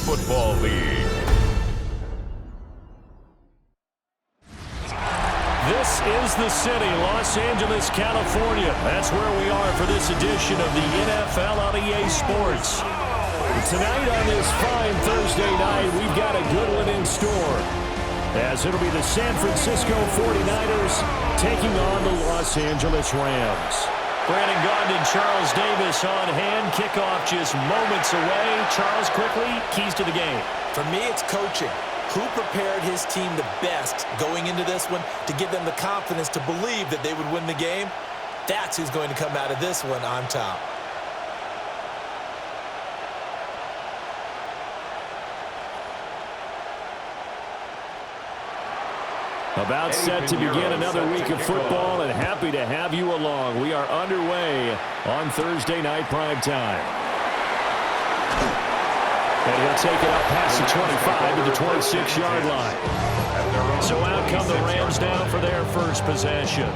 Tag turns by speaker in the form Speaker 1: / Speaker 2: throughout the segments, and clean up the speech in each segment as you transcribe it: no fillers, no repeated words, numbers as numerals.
Speaker 1: Football League. This is the city, Los Angeles, California. That's where we are for this edition of the NFL on EA Sports. Tonight on this fine Thursday night, we've got a good one in store, as it'll be the San Francisco 49ers taking on the Los Angeles Rams. Brandon Gaudin and Charles Davis on hand. Kickoff just moments away. Charles, quickly, keys to the game.
Speaker 2: For me, it's coaching. Who prepared his team the best going into this one to give them the confidence to believe that they would win the game? That's who's going to come out of this one on top.
Speaker 1: About set to begin another week of football, and happy to have you along. We are underway on Thursday night primetime. And he'll take it up past the 25 to the 26-yard line. So out come the Rams now for their first possession.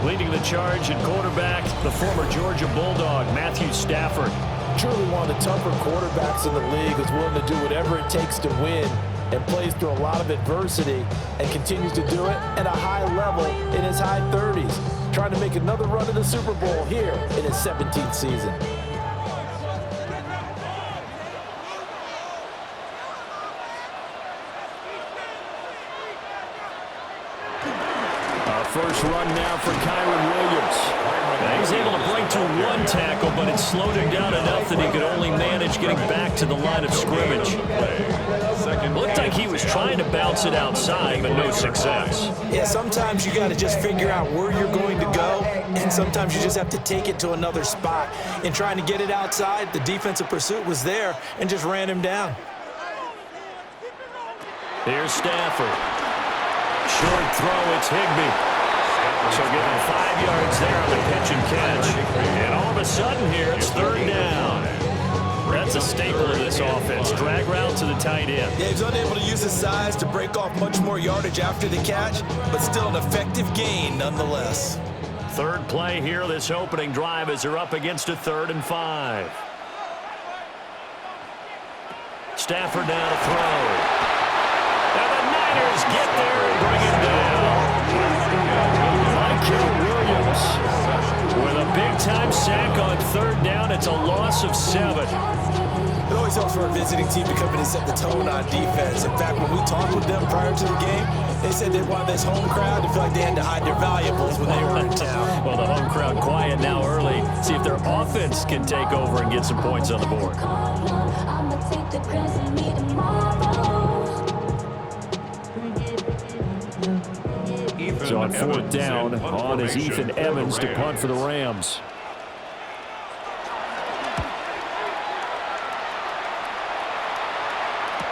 Speaker 1: Leading the charge at quarterback, the former Georgia Bulldog, Matthew Stafford.
Speaker 2: Truly one of the tougher quarterbacks in the league, is willing to do whatever it takes to win and plays through a lot of adversity and continues to do it at a high level in his high 30s, trying to make another run to the Super Bowl here in his 17th season.
Speaker 1: First run now for Kyron Williams. Now he's able to break through one tackle, but it slowed him down enough that he could only manage getting back to the line of scrimmage. Looked like he was trying to bounce it outside, but no success.
Speaker 2: Yeah, sometimes you got to just figure out where you're going to go, and sometimes you just have to take it to another spot. In trying to get it outside, the defensive pursuit was there and just ran him down.
Speaker 1: Here's Stafford. Short throw, it's Higbee. So give him 5 yards there on the pitch and catch. And all of a sudden here, it's third down. That's a staple of this offense. Drag route to the tight end.
Speaker 2: Yeah, he's unable to use his size to break off much more yardage after the catch, but still an effective gain nonetheless.
Speaker 1: Third play here, this opening drive, as they're up against a 3rd and 5. Stafford now to throw. And the Niners get there and bring him down. Williams with a big-time sack on 3rd down. It's a loss of 7.
Speaker 2: It always helps for a visiting team to come in and set the tone on defense. In fact, when we talked with them prior to the game, they said they wanted this home crowd to feel like they had to hide their valuables when they were in town.
Speaker 1: Well, the home crowd quiet now early. See if their offense can take over and get some points on the board. So on 4th down, on is Ethan Evans to punt for the Rams.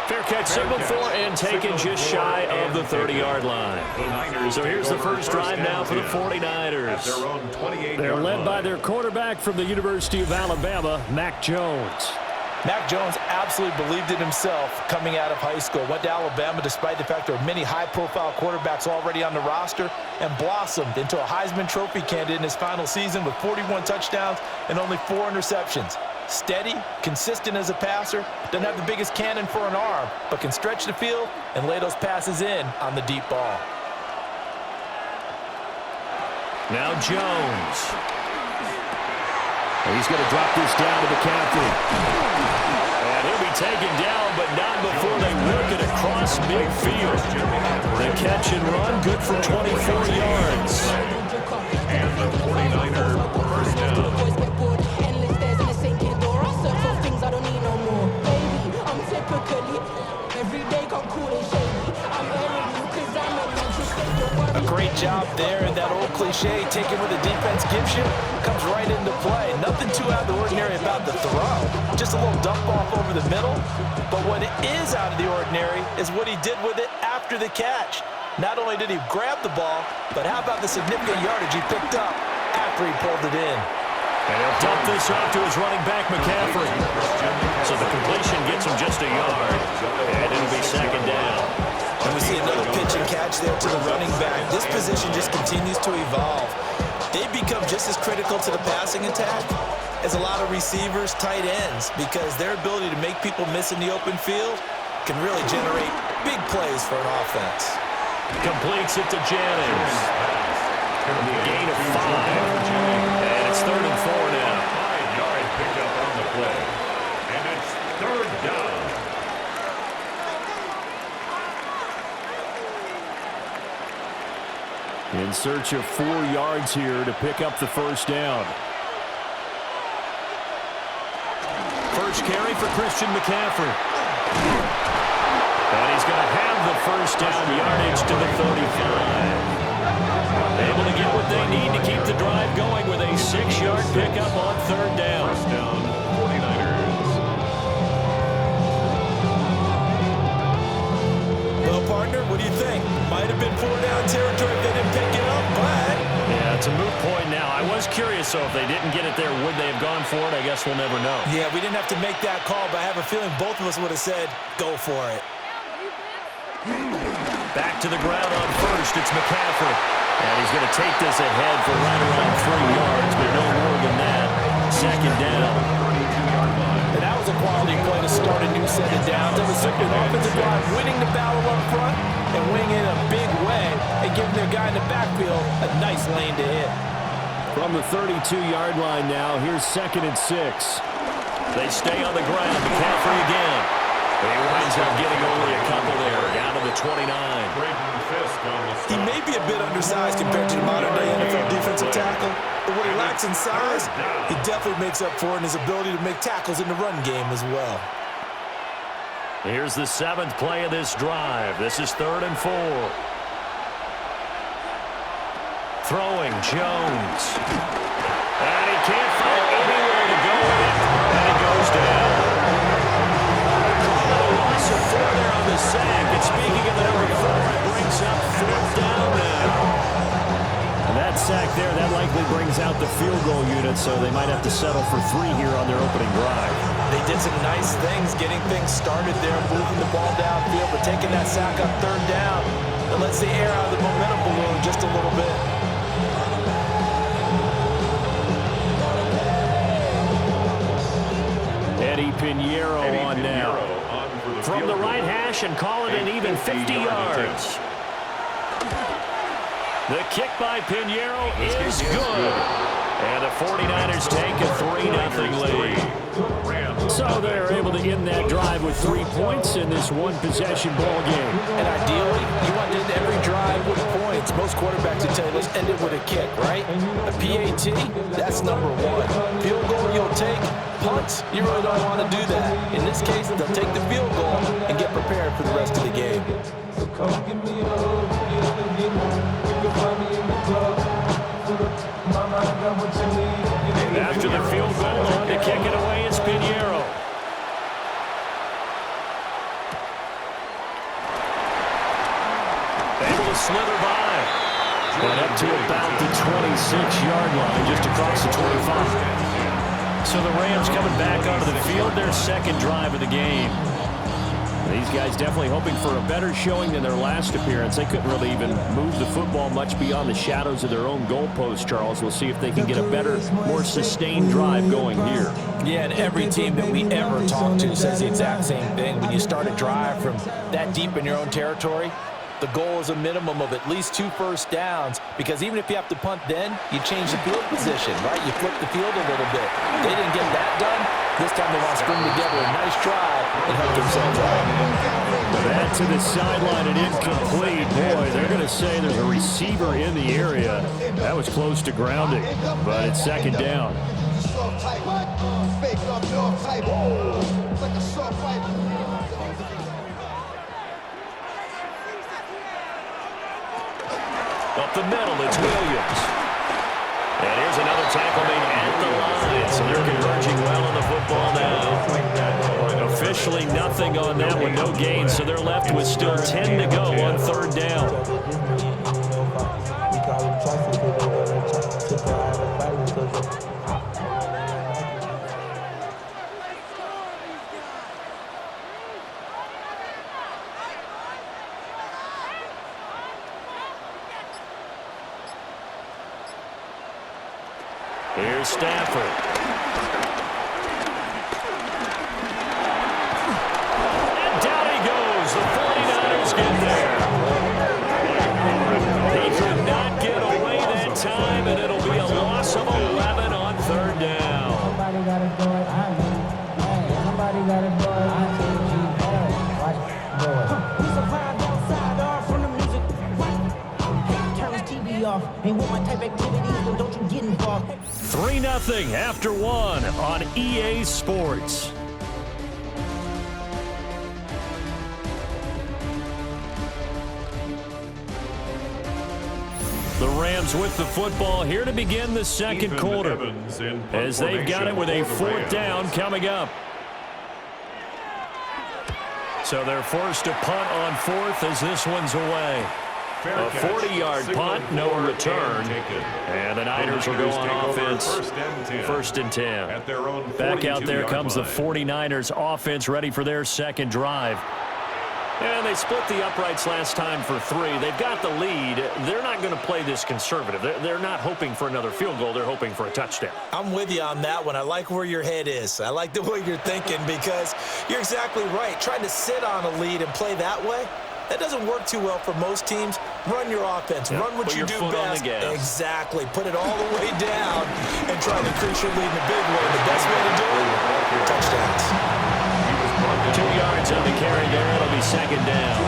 Speaker 1: Fair catch signaled for and taken just shy of the 30-yard line. So here's the first drive now for the 49ers. They're led by their quarterback from the University of Alabama, Mac Jones.
Speaker 2: Mac Jones absolutely believed in himself coming out of high school. Went to Alabama despite the fact there are many high-profile quarterbacks already on the roster, and blossomed into a Heisman Trophy candidate in his final season with 41 touchdowns and only 4 interceptions. Steady, consistent as a passer, doesn't have the biggest cannon for an arm, but can stretch the field and lay those passes in on the deep ball.
Speaker 1: Now Jones. He's going to drop this down to McCaffrey. And he'll be taken down, but not before they work it across midfield. The catch and run, good for 24 yards.
Speaker 3: And the 49er first down.
Speaker 2: A great job there, and that old cliche, taking what the defense gives you, comes right into play. Nothing too out of the ordinary about the throw. Just a little dump off over the middle. But what is out of the ordinary is what he did with it after the catch. Not only did he grab the ball, but how about the significant yardage he picked up after he pulled it in.
Speaker 1: And he'll dump this off to his running back, McCaffrey. So the completion gets him just a yard. And it'll be 2nd down.
Speaker 2: And we see another pitch and catch there to the running back. This position just continues to evolve. They become just as critical to the passing attack as a lot of receivers, tight ends, because their ability to make people miss in the open field can really generate big plays for an offense.
Speaker 1: Completes it to Jennings. Gain of 5. And it's 3rd and 4 now.
Speaker 3: 5-yard pickup on the play. And it's 3rd down.
Speaker 1: In search of 4 yards here to pick up the first down. First carry for Christian McCaffrey. And he's going to have the first down, yardage to the 35. Able to get what they need to keep the drive going with a 6-yard pickup on 3rd down.
Speaker 3: First down, 49ers.
Speaker 2: Well, partner, what do you think? Might have been 4-down territory if they didn't pick it up, but...
Speaker 1: Yeah, it's a moot point now. I was curious, though, if they didn't get it there, would they have gone for it? I guess we'll never know.
Speaker 2: Yeah, we didn't have to make that call, but I have a feeling both of us would have said, go for it.
Speaker 1: Back to the ground on first. It's McCaffrey. And he's going to take this ahead for right around 3 yards, but no more than that. 2nd down.
Speaker 2: And that was a quality play to start a new set of downs. That was simply an offensive line winning the battle up front and winning it in a big way and giving their guy in the backfield a nice lane to hit.
Speaker 1: From the 32-yard line now, here's 2nd and 6. They stay on the ground. McCaffrey again. He winds up getting only a couple there, down to the 29.
Speaker 2: He may be a bit undersized compared to the modern-day NFL defensive tackle, but what he lacks in size, he definitely makes up for in his ability to make tackles in the run game as well.
Speaker 1: Here's the 7th play of this drive. This is 3rd and 4. Throwing, Jones. And he can't find anywhere to go with it, and it goes down. A loss of 4 there on the sack. And speaking of the number 4, it brings up 4th down now. And that sack there, that likely brings out the field goal unit, so they might have to settle for 3 here on their opening drive.
Speaker 2: They did some nice things getting things started there, moving the ball downfield, but taking that sack on 3rd down, it lets the air out of the momentum balloon just a little bit.
Speaker 1: Eddie Pinheiro on now. From the right hash and call it an even 50 yards. The kick by Pinheiro is good. And the 49ers take a 3-0 lead. So they're able to end that drive with 3 points in this one-possession ball game.
Speaker 2: And ideally, you want to end every drive with points. Most quarterbacks would tell you, let's end it with a kick, right? A PAT, that's number 1. Field goal you'll take. Punts, you really don't want to do that. In this case, they'll take the field goal and get prepared for the rest of the game.
Speaker 1: After the field goal, on to kick it away, it's Pinheiro. Able to slither by. And up to about the 26-yard line, just across the 25. So the Rams coming back onto the field, their 2nd drive of the game. These guys definitely hoping for a better showing than their last appearance. They couldn't really even move the football much beyond the shadows of their own goalpost, Charles. We'll see if they can get a better, more sustained drive going here.
Speaker 2: Yeah, and every team that we ever talk to says the exact same thing. When you start a drive from that deep in your own territory, the goal is a minimum of at least 2 first downs, because even if you have to punt then, you change the field position, right? You flip the field a little bit. They didn't get that done. This time they want to string together a nice drive and help themselves out.
Speaker 1: That to the sideline and incomplete. Boy, they're going to say there's a receiver in the area. That was close to grounding, but it's 2nd down. Up the middle, it's Williams. And here's another tackle made at the line. So they're converging well on the football now. Officially nothing on that one, no gain. So they're left with still 10 to go on 3rd down. Here's Stafford. And down he goes. The 49ers get there. He could not get away that time, and it'll be a loss of 11 on third down.
Speaker 4: Somebody got to do it. I mean, hey, somebody got to do it. I can't keep watch do it. We survived outside off from the music. Turn the TV off. Ain't with my type activities, then don't you get involved.
Speaker 1: 3-0 after one on EA Sports. The Rams with the football here to begin the second quarter as they've got it with a fourth down coming up. So they're forced to punt on fourth as this one's away. A 40-yard punt, no return. And the Niners will go on offense, first and 10. Back out there comes the 49ers offense ready for their second drive. And they split the uprights last time for 3. They've got the lead. They're not going to play this conservative. They're not hoping for another field goal. They're hoping for a touchdown.
Speaker 2: I'm with you on that one. I like where your head is. I like the way you're thinking because you're exactly right. Trying to sit on a lead and play that way, that doesn't work too well for most teams. Run your offense. Run what you do best. Exactly. Put it all the way down and try to increase your lead in a big way. The best way to do it, touchdowns.
Speaker 1: 2 yards on the carry there. It'll be second down.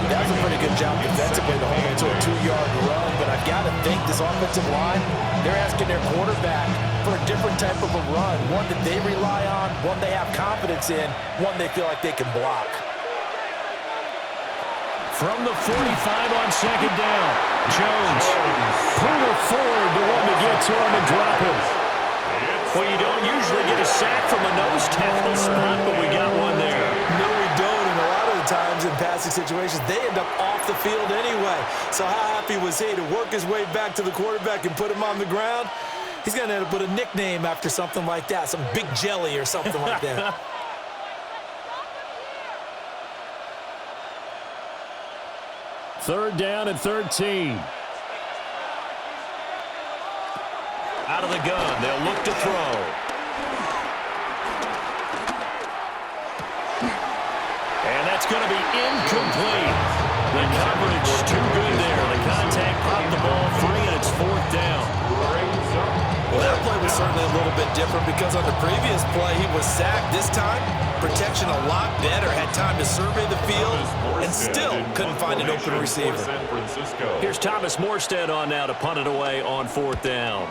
Speaker 2: That was a pretty good job defensively to hold into a 2-yard run, but I've got to think this offensive line, they're asking their quarterback for a different type of a run, one that they rely on, one they have confidence in, one they feel like they can block.
Speaker 1: From the 45 on second down, Jones pull it forward to one to get to him and drop him. Well, you don't usually get a sack from a nose tackle spot, but we got one there.
Speaker 2: No, we don't, and a lot of the times in passing situations, they end up off the field anyway. So how happy was he to work his way back to the quarterback and put him on the ground? He's going to end up with a nickname after something like that, some Big Jelly or something like that.
Speaker 1: Third down and 13. Out of the gun, they'll look to throw. And that's going to be incomplete. The coverage too good there. The contact popped the ball free, and it's fourth down.
Speaker 2: Well, that play was certainly a little bit different because on the previous play, he was sacked. This time, protection a lot better. Had time to survey the field and still couldn't find an open receiver.
Speaker 1: Here's Thomas Morstead on now to punt it away on fourth down.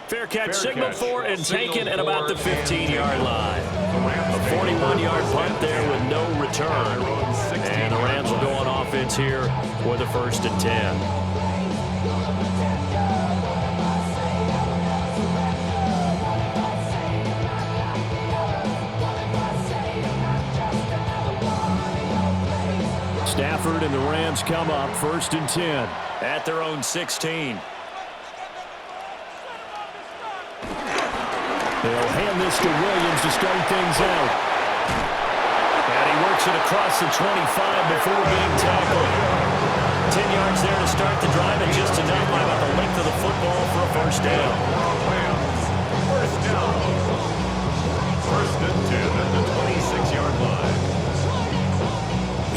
Speaker 1: Fair catch signaled for and taken at about the 15-yard line. A 41-yard punt there with no return. And the Rams will go on offense here for the first and 10. Stafford and the Rams come up first and 10 at their own 16. They'll hand this to Williams to start things out. And he works it across the 25 before being tackled. 10 yards there to start the drive, and just enough by about the length of the football for a first down.
Speaker 3: First down. First and 10 at the 26-yard line.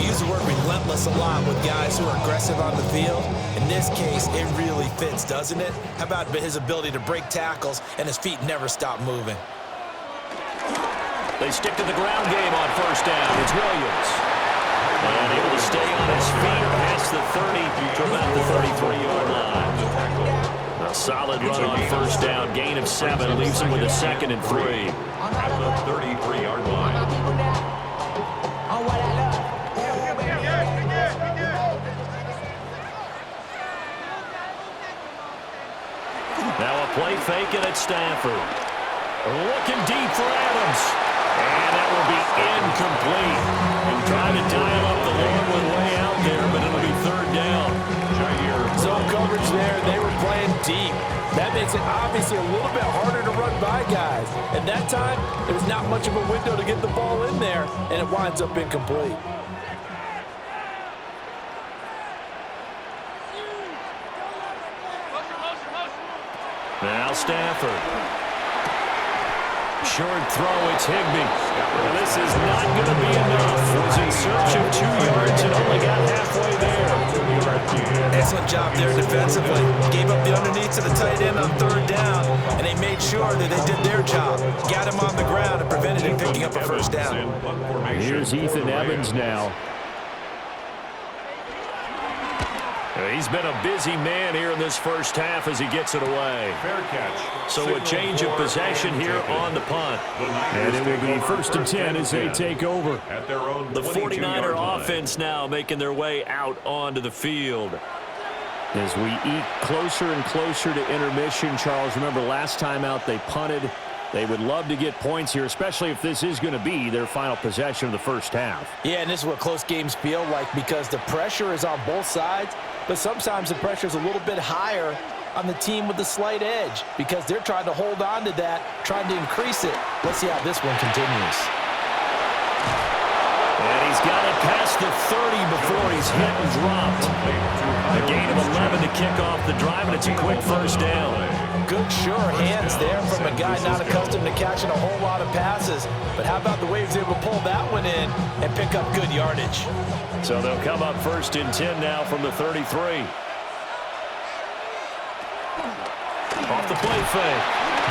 Speaker 2: We use the word relentless a lot with guys who are aggressive on the field. In this case, it really fits, doesn't it? How about his ability to break tackles and his feet never stop moving?
Speaker 1: They stick to the ground game on first down. It's Williams. And able to stay on his feet past the 30 to about the 33-yard line. A solid run on first down. Gain of 7 leaves him with a second and 3.
Speaker 3: At the 33-yard line.
Speaker 1: Now a play fake it at Stafford. Looking deep for Adams. And that will be incomplete. Trying to dial up the long one way out there, but it'll be third down.
Speaker 2: Zone coverage there. They were playing deep. That makes it obviously a little bit harder to run by guys. And that time, there was not much of a window to get the ball in there, and it winds up incomplete.
Speaker 1: Now Stafford. Short throw, it's Higbee. Well, this is not going to be enough. Was in search of 2 yards and only got halfway there.
Speaker 2: Excellent job there defensively. Gave up the underneath to the tight end on 3rd down, and they made sure that they did their job. Got him on the ground and prevented him picking up a first down.
Speaker 1: Here's Ethan Evans now. He's been a busy man here in this first half as he gets it away.
Speaker 3: Fair catch.
Speaker 1: So a change of possession here on the punt. And it will be 1st and 10 as they take over.
Speaker 3: At their own
Speaker 1: The 49er offense now making their way out onto the field. As we eke closer and closer to intermission, Charles, remember last time out they punted. They would love to get points here, especially if this is going to be their final possession of the first half.
Speaker 2: Yeah, and this is what close games feel like because the pressure is on both sides, but sometimes the pressure is a little bit higher on the team with the slight edge because they're trying to hold on to that, trying to increase it. Let's see how this one continues.
Speaker 1: And he's got it past the 30 before he's hit and dropped. A gain of 11 to kick off the drive, and it's a quick first down.
Speaker 2: Good, sure hands there from a guy not accustomed to catching a whole lot of passes. But how about the way he was able to pull that one in and pick up good yardage?
Speaker 1: So they'll come up 1st and 10 now from the 33. Off the play fake.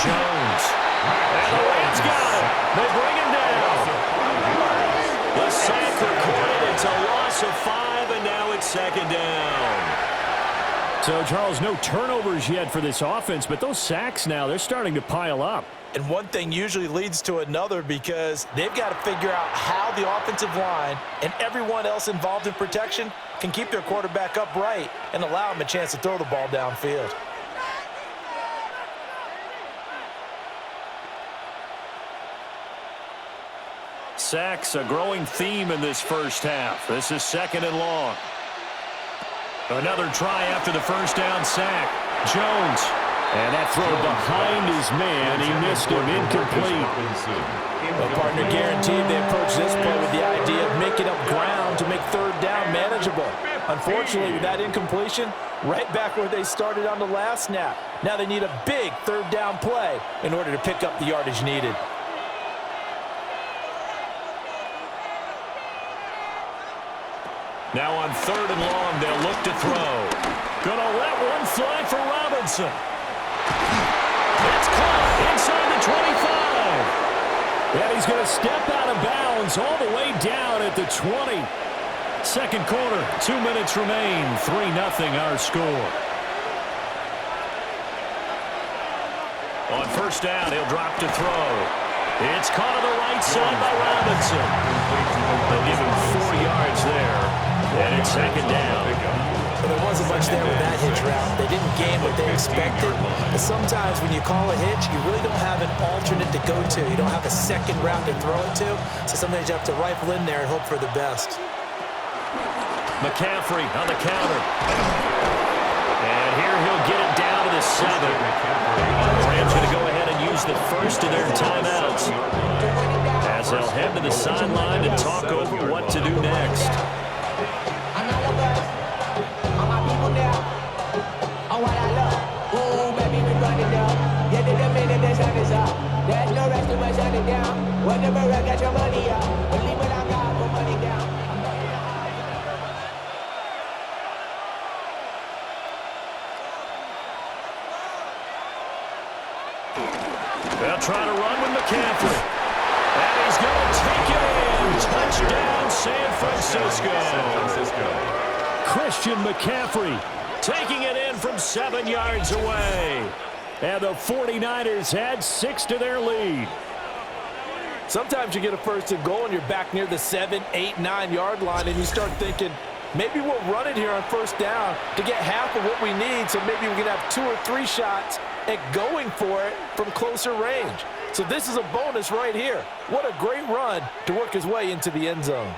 Speaker 1: Jones. And the Rams got him. They bring him down. The sack recorded. It's a loss of 5, and now it's 2nd down. So, Charles, no turnovers yet for this offense, but those sacks now, they're starting to pile up.
Speaker 2: And one thing usually leads to another because they've got to figure out how the offensive line and everyone else involved in protection can keep their quarterback upright and allow him a chance to throw the ball downfield.
Speaker 1: Sacks, a growing theme in this first half. This is 2nd and long. Another try after the first down sack. Jones. And that throw behind his man. He missed him. Incomplete.
Speaker 2: Well, partner, guaranteed they approach this play with the idea of making up ground to make 3rd down manageable. Unfortunately, with that incompletion, right back where they started on the last snap. Now they need a big 3rd down play in order to pick up the yardage needed.
Speaker 1: Now on 3rd and long, they'll look to throw. Gonna let one fly for Robinson. It's caught inside the 25. And he's going to step out of bounds all the way down at the 20. 2nd quarter, 2 minutes remain. 3-0 our score. On 1st down, he'll drop to throw. It's caught on the right side by Robinson. They'll give him 4 yards there. And it's 2nd down.
Speaker 2: Well, there wasn't much there with that hitch route. They didn't gain what they expected. But sometimes when you call a hitch, you really don't have an alternate to go to. You don't have a second route to throw it to. So sometimes you have to rifle in there and hope for the best.
Speaker 1: McCaffrey on the counter. And here he'll get it down to the 7. The Rams going to go ahead and use the first of their timeouts as they'll head to the sideline to talk over what to do next.
Speaker 4: There's no rest to my shutting down. Whenever I got your money up, believe what I got, put money down.
Speaker 1: They'll try to run with McCaffrey. And he's going to take it in. Touchdown, San Francisco. Christian McCaffrey taking it in from 7 yards away. And the 49ers add 6 to their lead.
Speaker 2: Sometimes you get a 1st and goal and you're back near the 7, 8, 9 yard line and you start thinking, maybe we'll run it here on 1st down to get half of what we need so maybe we can have 2 or 3 shots at going for it from closer range. So this is a bonus right here. What a great run to work his way into the end zone.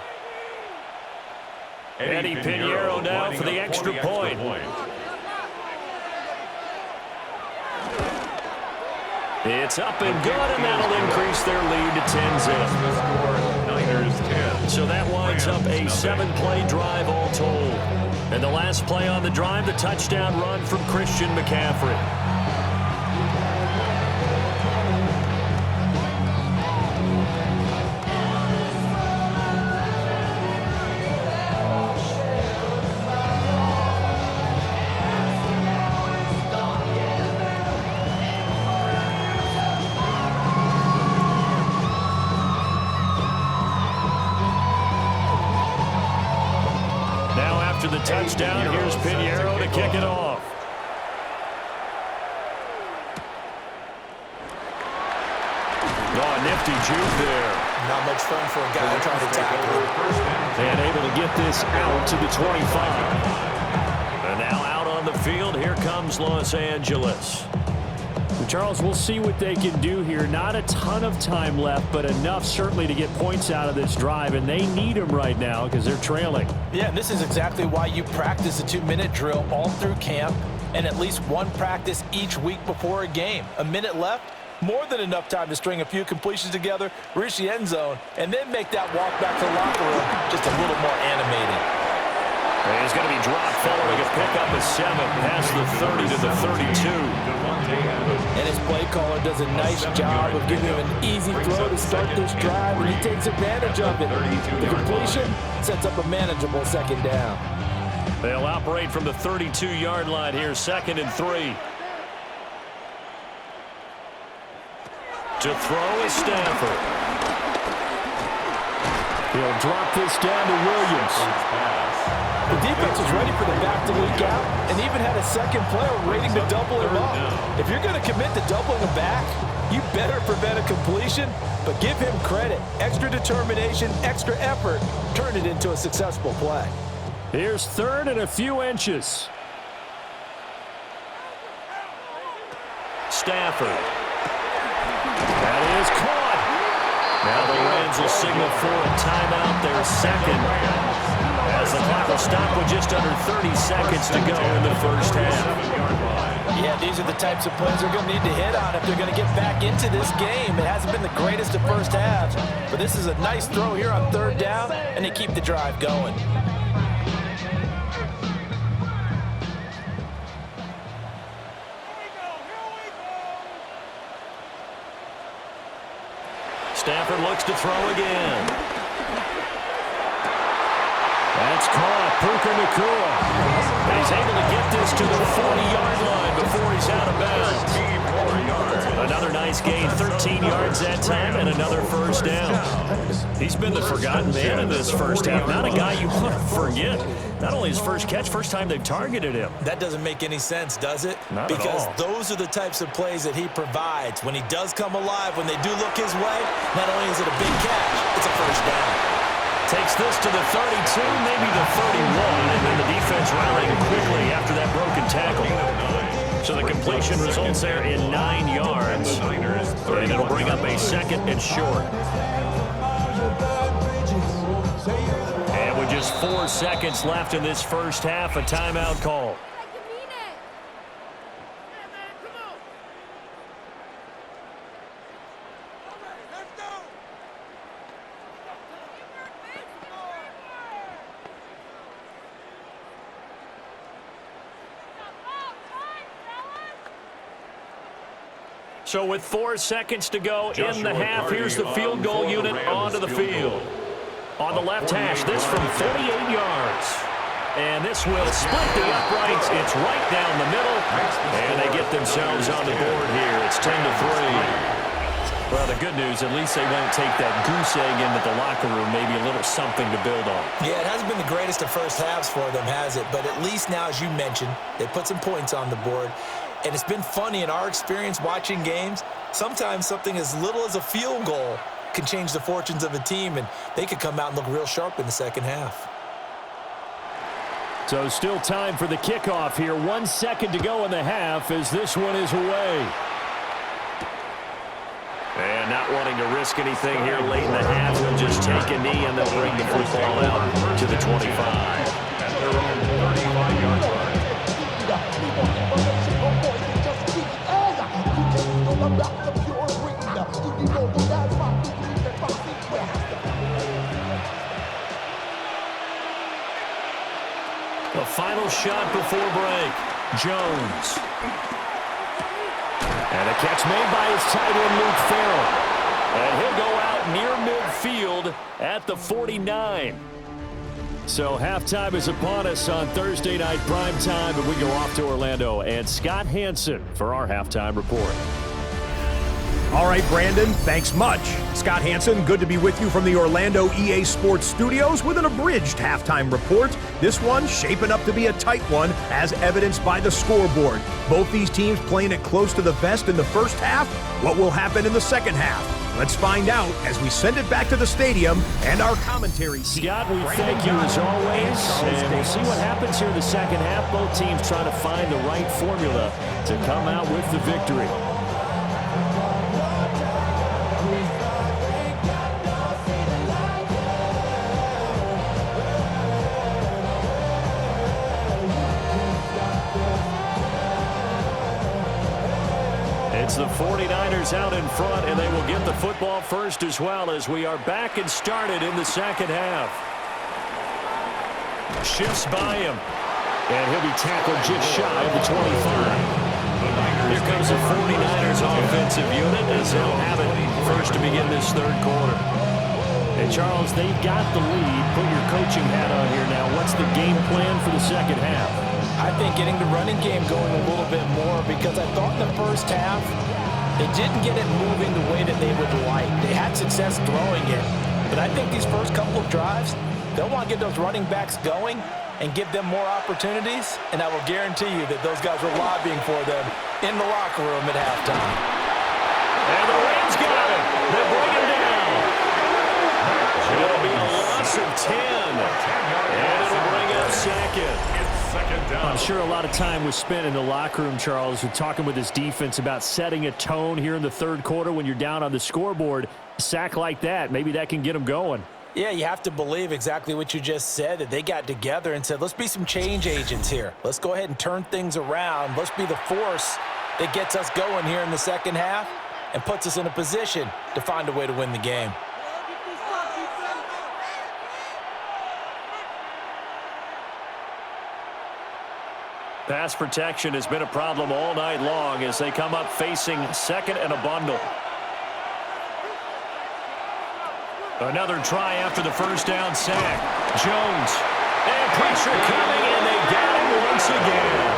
Speaker 1: Eddie Pinheiro now for the extra point. It's up and good, and that'll increase their lead to 10-0. So that winds up a 7-play drive all told. And the last play on the drive, the touchdown run from Christian McCaffrey. after the touchdown. Here's Pinheiro to kick it off. Oh, nifty juke there.
Speaker 2: Not much fun for a guy trying to tackle him.
Speaker 1: And able to get this out to the 25. And now out on the field, here comes Los Angeles.
Speaker 5: Charles, we'll see what they can do here. Not a ton of time left, but enough certainly to get points out of this drive, and they need them right now because they're trailing.
Speaker 2: Yeah, and this is exactly why you practice a 2-minute drill all through camp and at least one practice each week before a game. A minute left, more than enough time to string a few completions together, reach the end zone, and then make that walk back to the locker room just a little more animated.
Speaker 1: He's going to be dropped following a pickup of 7 past the 30 to the 32.
Speaker 2: And his play caller does a nice job of giving him an easy throw to start this drive, and he takes advantage of it. The completion sets up a manageable second down.
Speaker 1: They'll operate from the 32-yard line here, 2nd and 3. To throw is Stafford.
Speaker 5: He'll drop this down to Williams.
Speaker 2: The defense is ready for the back to leak out and even had a second player waiting to double him up. If you're going to commit to doubling him back, you better prevent a completion, but give him credit. Extra determination, extra effort, turn it into a successful play.
Speaker 5: Here's 3rd and a few inches.
Speaker 1: Stafford. That is caught. Now the Rams will signal for a timeout, their second, as the clock will stop with just under 30 seconds to go in the first half.
Speaker 2: Yeah, these are the types of plays they're going to need to hit on if they're going to get back into this game. It hasn't been the greatest of first halves, but this is a nice throw here on 3rd down, and they keep the drive going.
Speaker 1: Stafford looks to throw again. That's caught. Puka Nacua. And he's able to get this to the 40-yard line before he's out of bounds. Another nice gain, 13 yards that time, and another first down. He's been the forgotten man in this first half. Not a guy you want to forget. Not only his first catch, first time they've targeted him.
Speaker 2: That doesn't make any sense, does it?
Speaker 1: Not
Speaker 2: because
Speaker 1: at all.
Speaker 2: Those are the types of plays that he provides. When he does come alive, when they do look his way, not only is it a big catch, it's a first down.
Speaker 1: Takes this to the 32, maybe the 31, and then the defense rallying quickly after that broken tackle. So the completion results there in 9 yards, and it'll bring up a 2nd and short. And with just 4 seconds left in this first half, a timeout call. So with 4 seconds to go in the half, here's the field goal unit onto the field. On the left hash, this from 48 yards. And this will split the uprights. It's right down the middle. And they get themselves on the board here. It's 10-3. Well, the good news, at least they won't take that goose egg into the locker room. Maybe a little something to build on.
Speaker 2: Yeah, it hasn't been the greatest of first halves for them, has it? But at least now, as you mentioned, they put some points on the board. And it's been funny in our experience watching games. Sometimes something as little as a field goal can change the fortunes of a team, and they could come out and look real sharp in the second half.
Speaker 5: So still time for the kickoff here. 1 second to go in the half as this one is away.
Speaker 1: And not wanting to risk anything here late in the half, they'll just take a knee and they'll bring the football out to the 25.
Speaker 3: At their own 35-yard line.
Speaker 1: The final shot before break. Jones. And a catch made by his tight end, Luke Farrell. And he'll go out near midfield at the 49.
Speaker 5: So halftime is upon us on Thursday night primetime, and we go off to Orlando. And Scott Hansen for our halftime report.
Speaker 6: All right, Brandon, thanks much. Scott Hansen, good to be with you from the Orlando EA Sports Studios with an abridged halftime report. This one shaping up to be a tight one, as evidenced by the scoreboard. Both these teams playing it close to the vest in the first half. What will happen in the second half? Let's find out as we send it back to the stadium and our commentary team.
Speaker 5: Scott, we thank you as always, and we'll see what happens here in the second half. Both teams trying to find the right formula to come out with the victory. It's the 49ers out in front, and they will get the football first as well, as we are back and started in the second half. Shifts by him, and he'll be tackled just shy of the 25. Here comes the 49ers offensive unit as they'll have it first to begin this third quarter. And Charles, they've got the lead. Put your coaching hat on here now. What's the game plan for the second half?
Speaker 2: I think getting the running game going a little bit more, because I thought in the first half they didn't get it moving the way that they would like. They had success throwing it, but I think these first couple of drives, they'll want to get those running backs going and give them more opportunities, and I will guarantee you that those guys were lobbying for them in the locker room at halftime.
Speaker 5: And the Rams got it. They bring him down. It'll be a loss of 10. And it'll bring up second. I'm sure a lot of time was spent in the locker room, Charles, with talking with his defense about setting a tone here in the third quarter when you're down on the scoreboard. A sack like that, maybe that can get them going.
Speaker 2: Yeah, you have to believe exactly what you just said, that they got together and said, let's be some change agents here. Let's go ahead and turn things around. Let's be the force that gets us going here in the second half and puts us in a position to find a way to win the game.
Speaker 5: Pass protection has been a problem all night long as they come up facing second and a bundle. Another try after the first down sack. Jones. And pressure coming, and they got him once again.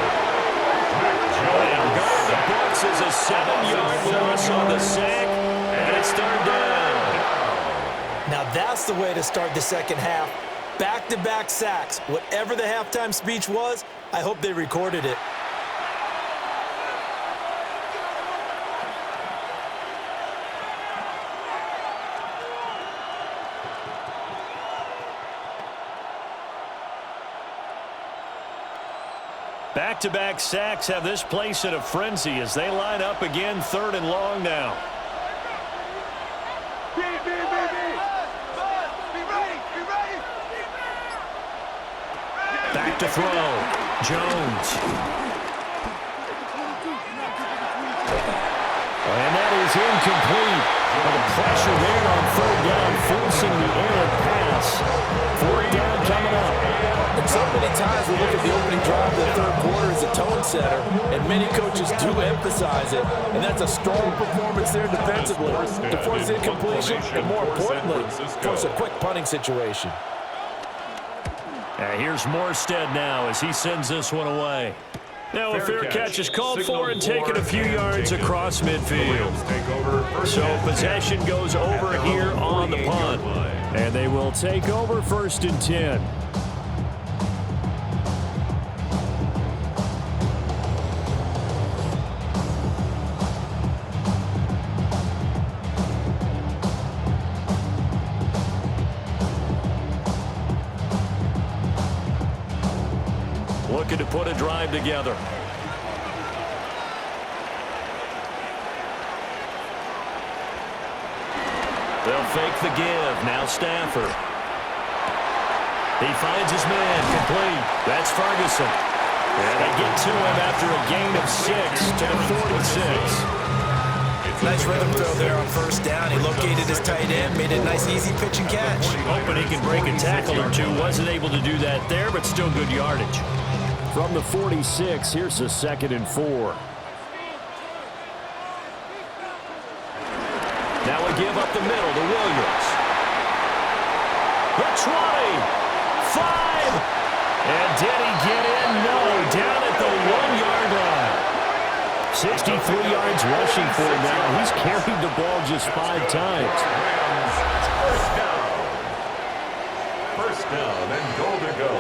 Speaker 5: And going the books is a 7-yard loss on the sack, and it's third down.
Speaker 2: Now that's the way to start the second half. Back-to-back sacks. Whatever the halftime speech was, I hope they recorded it.
Speaker 5: Back-to-back sacks have this place in a frenzy as they line up again, third and long now. Back to throw. Jones. And that is incomplete. But the pressure there on third down, forcing the errant pass. Fourth down coming up.
Speaker 2: And so many times we look at the opening drive of the third quarter as a tone setter, and many coaches do emphasize it. And that's a strong performance there defensively to force incompletion, and more importantly, force a quick punting situation.
Speaker 5: Here's Morstead now as he sends this one away. Now a fair catch is called for and taken a few yards across midfield. So possession goes over here on the punt. And they will take over first and 10. Looking to put a drive together. They'll fake the give. Now Stafford. He finds his man. Complete. That's Ferguson. And they get to him after a gain of 6 to the 46.
Speaker 2: Nice rhythm throw there on first down. He located his tight end, made a nice easy pitch and catch.
Speaker 5: Hoping he can break a tackle or two. Wasn't able to do that there, but still good yardage. From the 46, here's the 2nd and 4. Now a give up the middle to Williams. The 20, 5, and did he get in? No, down at the 1-yard line. 63 yards
Speaker 1: yards rushing for him now. He's carried the ball just 5 times.
Speaker 3: First down and goal to go.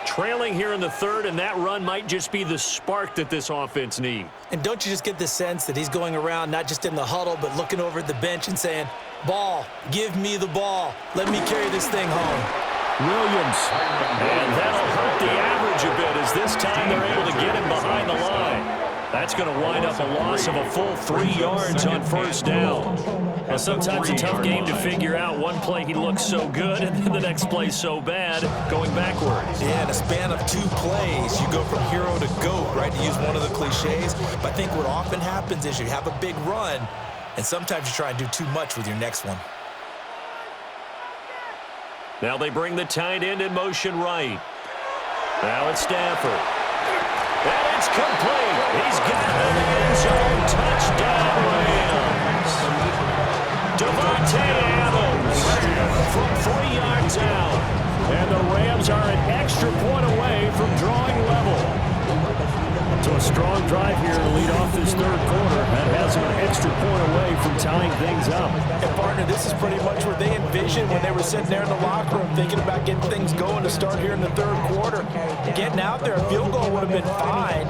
Speaker 1: Trailing here in the third, and that run might just be the spark that this offense needs.
Speaker 2: And don't you just get the sense that he's going around not just in the huddle, but looking over at the bench and saying, ball, give me the ball. Let me carry this thing home.
Speaker 1: Williams. And that'll hurt the average a bit as this time they're able to get him behind the line. That's going to wind up a loss of a full 3 yards on first down. Well, sometimes a tough game to figure out. One play he looks so good, and then the next play so bad, going backwards.
Speaker 2: Yeah, in a span of 2 plays, you go from hero to GOAT, right, to use one of the cliches. But I think what often happens is you have a big run, and sometimes you try and do too much with your next one.
Speaker 1: Now they bring the tight end in motion right. Now it's Stafford. And it's complete. He's got it in the end zone. Touchdown, Rams. Devontae Adams from 3 yards out. And the Rams are an extra point away from drawing level. So a strong drive here to lead off this third quarter. That has them an extra point away from tying things up.
Speaker 2: And, partner, this is pretty much what they envisioned when they were sitting there in the locker room thinking about getting things going to start here in the third quarter. Getting out there, a field goal would have been fine.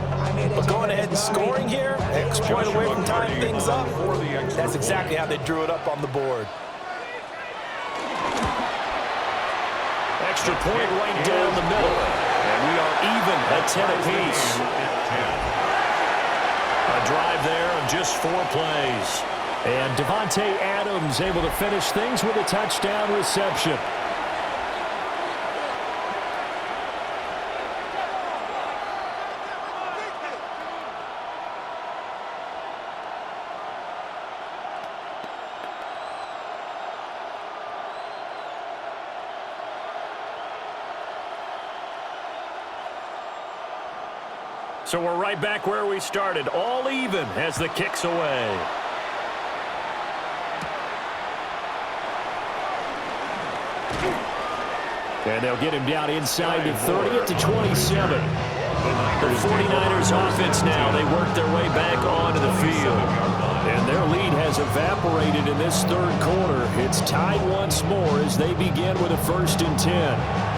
Speaker 2: But going ahead and scoring here, extra point away from tying things up, that's exactly how they drew it up on the board.
Speaker 1: Extra point right down the middle. And we are even at 10 apiece. A drive there of just 4 plays. And Devontae Adams able to finish things with a touchdown reception. So we're right back where we started, all even as the kick's away. And they'll get him down inside the 30 at the 27. The 49ers offense now, they work their way back onto the field. And their lead has evaporated in this third quarter. It's tied once more as they begin with a 1st and 10.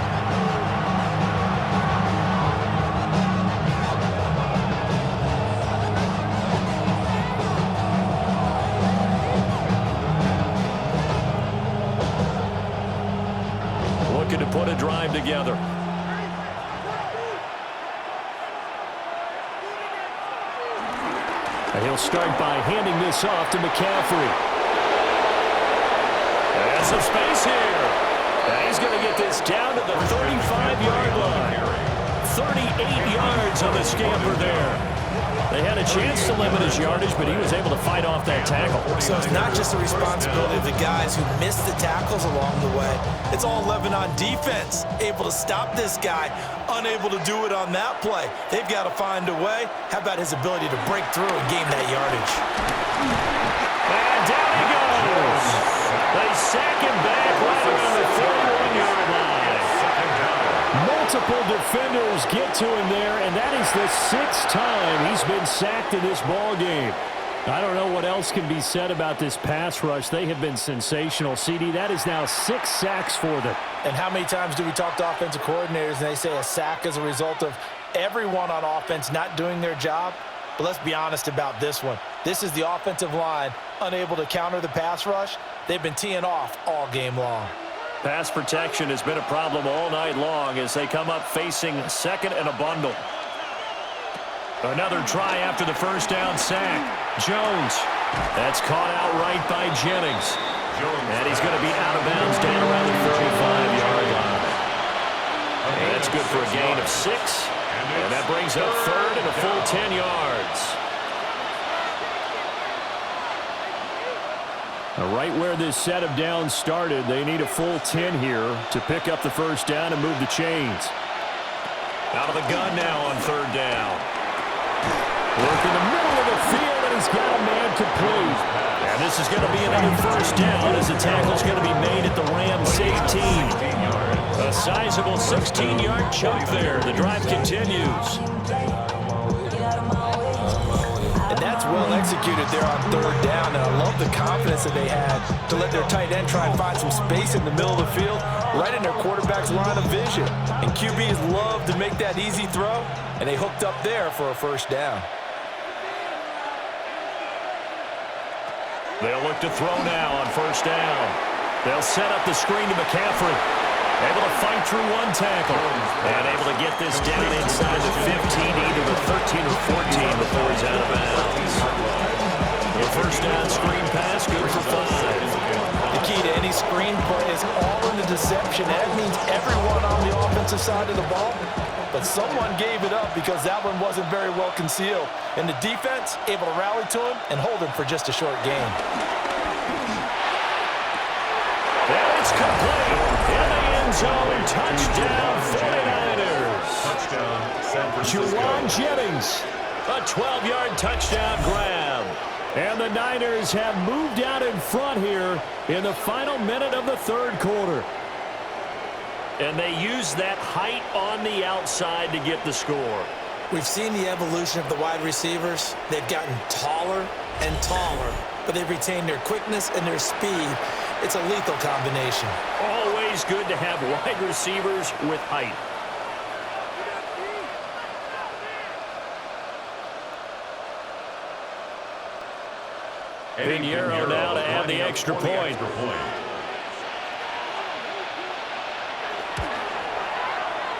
Speaker 1: To put a drive together. And he'll start by handing this off to McCaffrey. There's some space here. And he's going to get this down to the 35-yard line. 38 yards on the scamper there. They had a chance to limit his yardage, but he was able to fight off that tackle.
Speaker 2: So it's not just the responsibility of the guys who missed the tackles along the way. It's all 11 on defense, able to stop this guy, unable to do it on that play. They've got to find a way. How about his ability to break through and gain that yardage?
Speaker 1: And down he goes. They sack him back right around the 31-yard line. Multiple defenders get to him there, and that is the 6th time he's been sacked in this ball game. I don't know what else can be said about this pass rush. They have been sensational. CD, that is now 6 sacks for them.
Speaker 2: And how many times do we talk to offensive coordinators and they say a sack is a result of everyone on offense not doing their job? But let's be honest about this one. This is the offensive line unable to counter the pass rush. They've been teeing off all game long.
Speaker 1: Pass protection has been a problem all night long as they come up facing 2nd and a bundle. Another try after the first down sack. Jones. That's caught out right by Jennings. And he's going to be out of bounds down around the 35-yard line. And that's good for a gain of 6. And that brings up 3rd and a full 10 yards. Right where this set of downs started, they need a full 10 here to pick up the first down and move the chains. Out of the gun now on 3rd down. Work in the middle of the field, and he's got a man complete. And this is going to be another first down as the tackle's going to be made at the Rams 18. A sizable 16-yard chunk there. The drive continues.
Speaker 2: executed there on third down, and I love the confidence that they had to let their tight end try and find some space in the middle of the field, right in their quarterback's line of vision. And QBs love to make that easy throw, and they hooked up there for a first down.
Speaker 1: They'll look to throw now on first down. They'll set up the screen to McCaffrey. Able to fight through one tackle. And able to get this down inside the 15, either the 13 or 14 before he's out of bounds. The first down screen pass, good for 5.
Speaker 2: The key to any screen play is all in the deception. That means everyone on the offensive side of the ball. But someone gave it up because that one wasn't very well concealed. And the defense able to rally to him and hold him for just a short gain.
Speaker 1: And it's complete. In the end zone, touchdown 49ers.
Speaker 3: Touchdown, San Francisco.
Speaker 1: Juwan Jennings, a 12-yard touchdown grab. And the Niners have moved out in front here in the final minute of the third quarter. And they use that height on the outside to get the score.
Speaker 2: We've seen the evolution of the wide receivers. They've gotten taller and taller, but they've retained their quickness and their speed. It's a lethal combination.
Speaker 1: Always good to have wide receivers with height. Pinheiro now to add the extra point.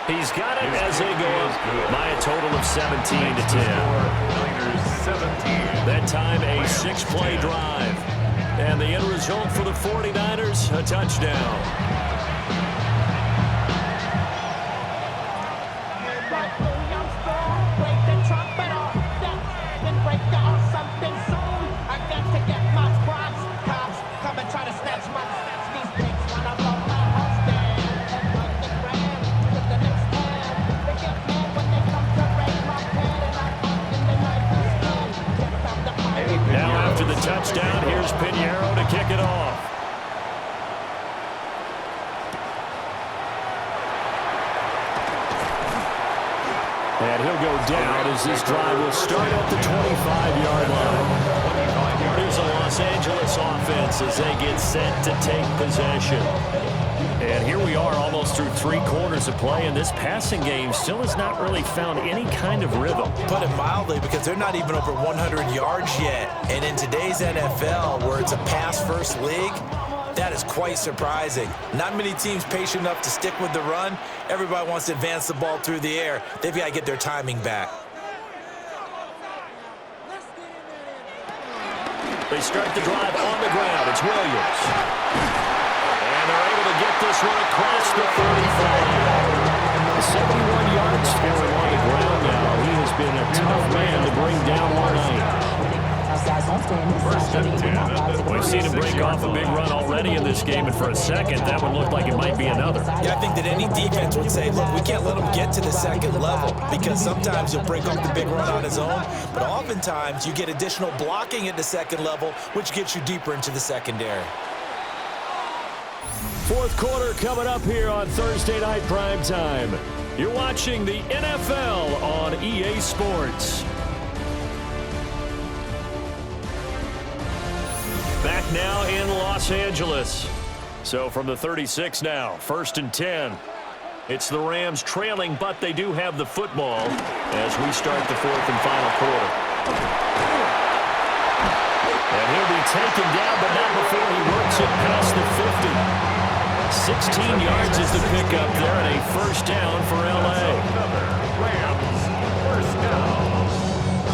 Speaker 1: He's got it as they go up by a total of 17 to 10. That time a 6-play drive. And the end result for the 49ers, a touchdown. Touchdown. Here's Pinheiro to kick it off. And he'll go down as this drive will start at the 25-yard line. Here's a Los Angeles offense as they get set to take possession. And here we are almost through 3 quarters of play, and this passing game still has not really found any kind of rhythm.
Speaker 2: Put it mildly, because they're not even over 100 yards yet. And in today's NFL, where it's a pass-first league, that is quite surprising. Not many teams patient enough to stick with the run. Everybody wants to advance the ball through the air. They've got to get their timing back.
Speaker 1: They start the drive on the ground. It's Williams. And they're able to get this one across the 35. 71 yards for him on the ground now. He has been a tough man to bring down all night. We've seen him break off a big run already in this game, and for a second, that one looked like it might be another.
Speaker 2: Yeah, I think that any defense would say, look, we can't let him get to the second level, because sometimes he'll break off the big run on his own, but oftentimes you get additional blocking at the second level, which gets you deeper into the secondary.
Speaker 1: Fourth quarter coming up here on Thursday Night Primetime. You're watching the NFL on EA Sports. Back now in Los Angeles. So from the 36 now, 1st and 10. It's the Rams trailing, but they do have the football as we start the 4th and final quarter. And he'll be taken down, but not before he works it past the 50. 16 yards is the pickup there, and a first down for L.A.
Speaker 3: Rams, first down.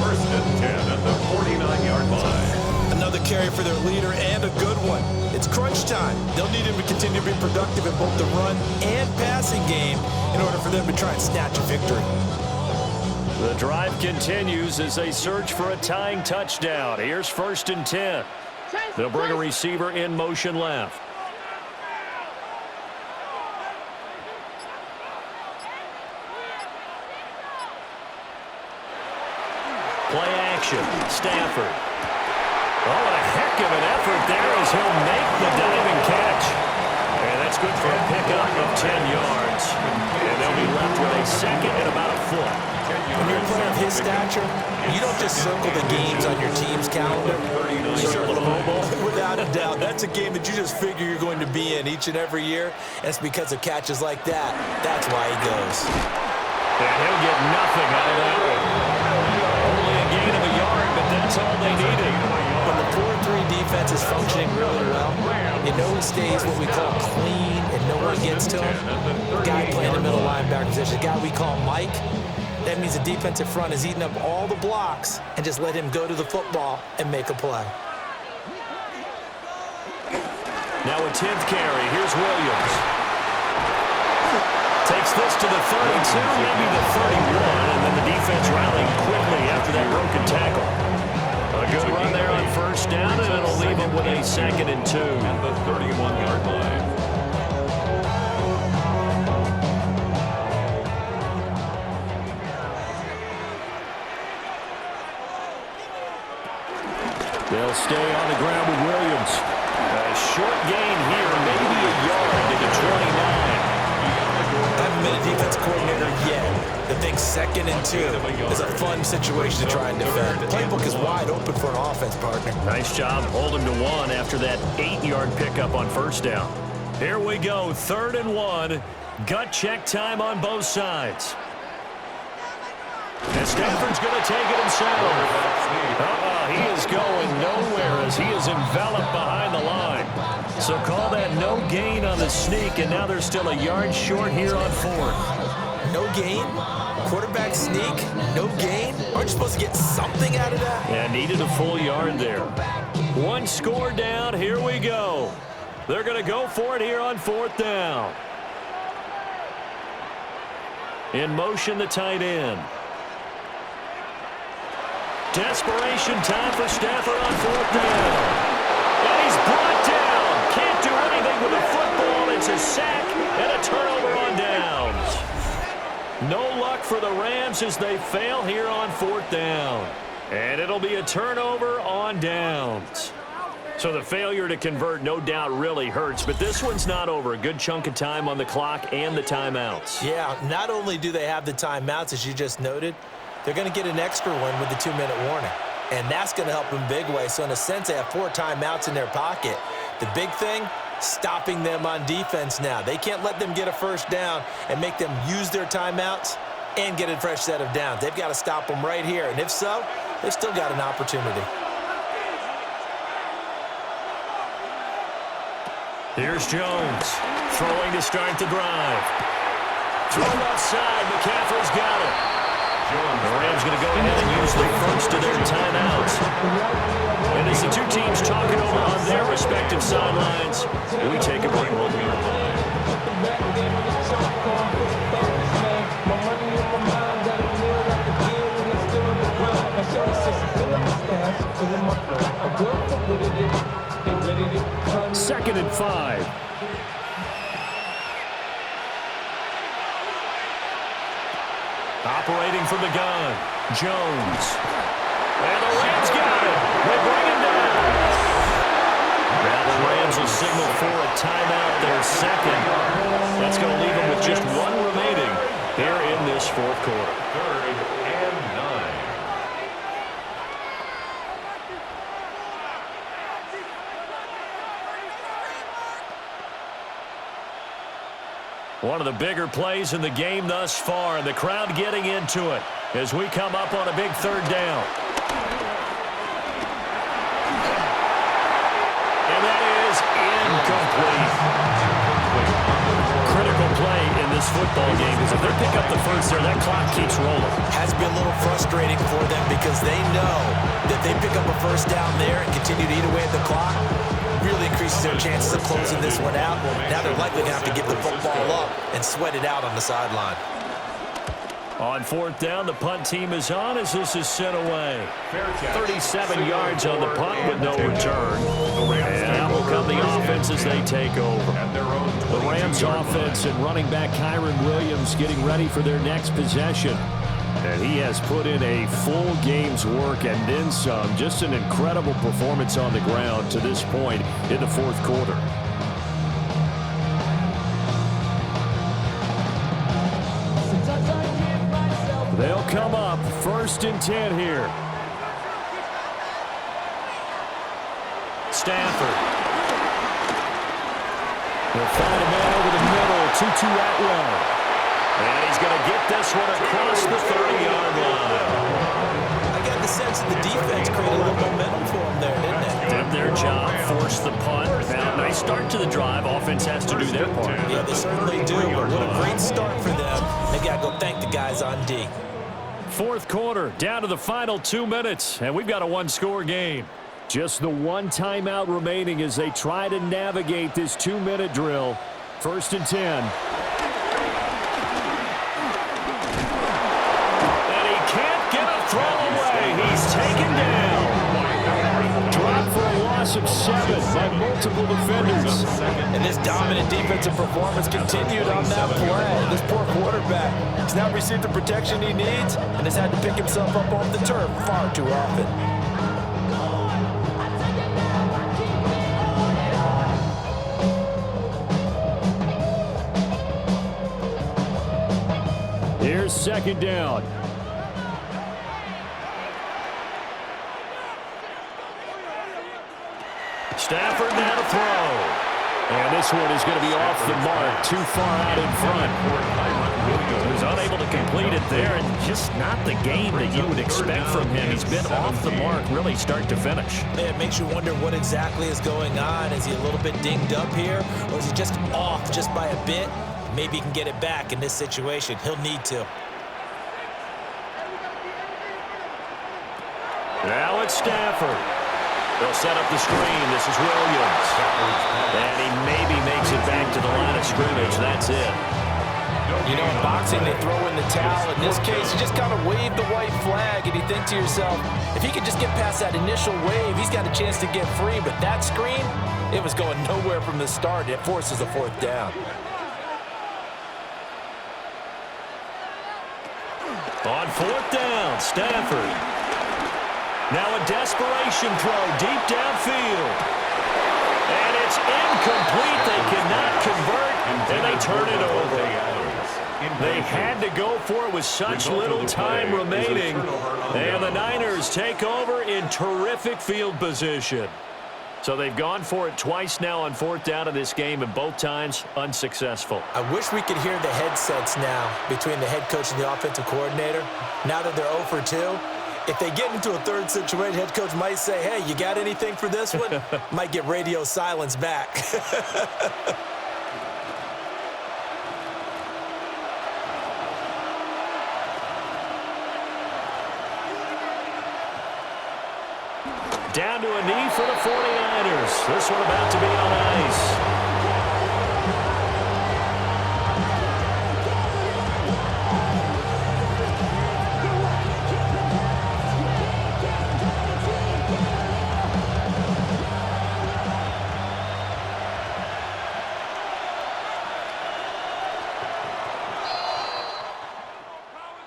Speaker 3: 1st and 10 at the 49-yard line.
Speaker 2: Another carry for their leader, and a good one. It's crunch time. They'll need him to continue to be productive in both the run and passing game in order for them to try and snatch a victory.
Speaker 1: The drive continues as they search for a tying touchdown. Here's 1st and 10. They'll bring a receiver in motion left. Play action. Stafford. Oh, what a heck of an effort there as he'll make the diving catch. And that's good for a pickup of 10 yards. And they'll be left with a second and about a foot.
Speaker 2: When you're a player of his stature, you don't just circle the games on your team's calendar. You circle them without a doubt. That's a game that you just figure you're going to be in each and every year, and it's because of catches like that. That's why he goes.
Speaker 1: And he'll get nothing out of that one. Only a gain of a yard, but that's all they needed.
Speaker 2: When the 4-3 defense is functioning really well, you know he stays what we call clean and no one gets to him. Guy playing the middle linebacker position, guy we call Mike. That means the defensive front is eating up all the blocks and just let him go to the football and make a play.
Speaker 1: Now a 10th carry. Here's Williams. Takes this to the 32, maybe the 31, and then the defense rallying quickly after that broken tackle. A good run there on first down, and it'll leave them with a 2nd and 2.
Speaker 3: At the 31-yard line.
Speaker 1: They'll stay on the ground with Williams. A short gain here, maybe a yard to the 29.
Speaker 2: I haven't been a defense coordinator yet. The thing 2nd and 2 is a fun situation to try and defend. The playbook is wide open for an offense, partner.
Speaker 1: Nice job holding to 1 after that 8-yard pickup on first down. Here we go, 3rd and 1. Gut check time on both sides. And Stafford's going to take it himself. He is going nowhere as he is enveloped behind the line. So call that no gain on the sneak, and now they're still a yard short here on 4th.
Speaker 2: No gain? Quarterback sneak? No gain? Aren't you supposed to get something out of that?
Speaker 1: Yeah, needed a full yard there. 1 score down. Here we go. They're going to go for it here on 4th down. In motion, the tight end. Desperation time for Stafford on 4th down. And he's brought down. Can't do anything with a football. It's a sack and a turnover on downs. No luck for the Rams as they fail here on 4th down. And it'll be a turnover on downs. So the failure to convert no doubt really hurts, but this one's not over. A good chunk of time on the clock and the timeouts.
Speaker 2: Yeah, not only do they have the timeouts, as you just noted, they're going to get an extra one with the 2-minute warning. And that's going to help them big way. So in a sense, they have 4 timeouts in their pocket. The big thing, stopping them on defense now. They can't let them get a first down and make them use their timeouts and get a fresh set of downs. They've got to stop them right here. And if so, they've still got an opportunity.
Speaker 1: Here's Jones, throwing to start the drive. Throw left side, McCaffrey's got it. The Rams going to go ahead and use the first of their timeouts. And as the two teams talking over on their respective sidelines, we take a break. Second and 5. Operating from the gun, Jones. And the Rams got it. They bring him down. Now the Rams will signal for a timeout, their 2nd. That's going to leave them with just 1 remaining here in this 4th quarter.
Speaker 3: 3rd and 9.
Speaker 1: One of the bigger plays in the game thus far, and the crowd getting into it as we come up on a big 3rd down. And that is incomplete. Critical play in this football game, because if they pick up the first there, that clock keeps rolling.
Speaker 2: Has been a little frustrating for them because they know that they pick up a first down there and continue to eat away at the clock, really increases their chances of closing this one out. Now they're likely to have to give the football up and sweat it out on the sideline.
Speaker 1: On 4th down, the punt team is on as this is sent away. 37 yards on the punt with no return. And out will come the offense as they take over. The Rams offense and running back Kyron Williams getting ready for their next possession. And he has put in a full game's work and then some. Just an incredible performance on the ground to this point in the 4th quarter. They'll come up 1st and 10 here. Stafford. They'll find a man over the middle. 2-2 Atwell. And he's going to get this one across the 30-yard line.
Speaker 2: I got the sense that the defense created a little momentum for them there, didn't it?
Speaker 1: Did their job, force the punt. Now, nice start to the drive. Offense has to do their part.
Speaker 2: Yeah, they certainly do. But what a great start for them. They got to go thank the guys on D.
Speaker 1: 4th quarter, down to the final 2 minutes, and we've got a one-score game. Just the one timeout remaining as they try to navigate this 2-minute drill. 1st and 10. And he can't get a throw away. He's taken down. Dropped for a loss of 7 by multiple defenders.
Speaker 2: And this dominant defensive performance continued on that play. This poor quarterback has now received the protection he needs and has had to pick himself up off the turf far too often.
Speaker 1: Here's 2nd down. Stafford now to throw. And this one is going to be off the mark, too far out in front. He was unable to complete it there, and just not the game that you would expect from him. He's been off the mark really start to finish.
Speaker 2: Yeah, it makes you wonder what exactly is going on. Is he a little bit dinged up here, or is he just off just by a bit? Maybe he can get it back in this situation. He'll need to.
Speaker 1: Now it's Stafford. They'll set up the screen. This is Williams. And he maybe makes it back to the line of scrimmage. That's it.
Speaker 2: You know, in boxing, they throw in the towel. In this case, you just kind of wave the white flag, and you think to yourself, if he could just get past that initial wave, he's got a chance to get free. But that screen, it was going nowhere from the start. It forces a 4th down.
Speaker 1: On 4th down, Stafford. Now a desperation throw deep downfield. And it's incomplete. They cannot convert, and they turn it over. They had to go for it with such little time remaining. And the Niners take over in terrific field position. So they've gone for it twice now on 4th down in this game, and both times unsuccessful.
Speaker 2: I wish we could hear the headsets now between the head coach and the offensive coordinator. Now that they're 0 for 2, if they get into a 3rd situation, head coach might say, hey, you got anything for this one? Might get radio silence back.
Speaker 1: Down to a knee for the 49ers. This one about to be on ice.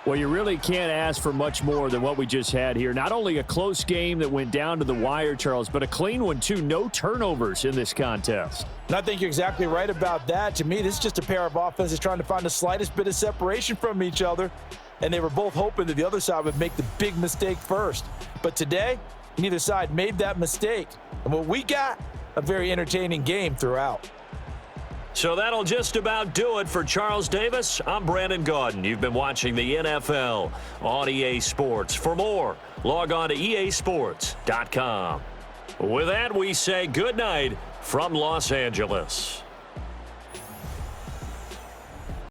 Speaker 1: Well, you really can't ask for much more than what we just had here. Not only a close game that went down to the wire, Charles, but a clean one, too. No turnovers in this contest.
Speaker 2: And I think you're exactly right about that. To me, this is just a pair of offenses trying to find the slightest bit of separation from each other. And they were both hoping that the other side would make the big mistake first. But today, neither side made that mistake. And what we got, a very entertaining game throughout.
Speaker 1: So that'll just about do it for Charles Davis. I'm Brandon Gaudin. You've been watching the NFL on EA Sports. For more, log on to easports.com. With that, we say good night from Los Angeles.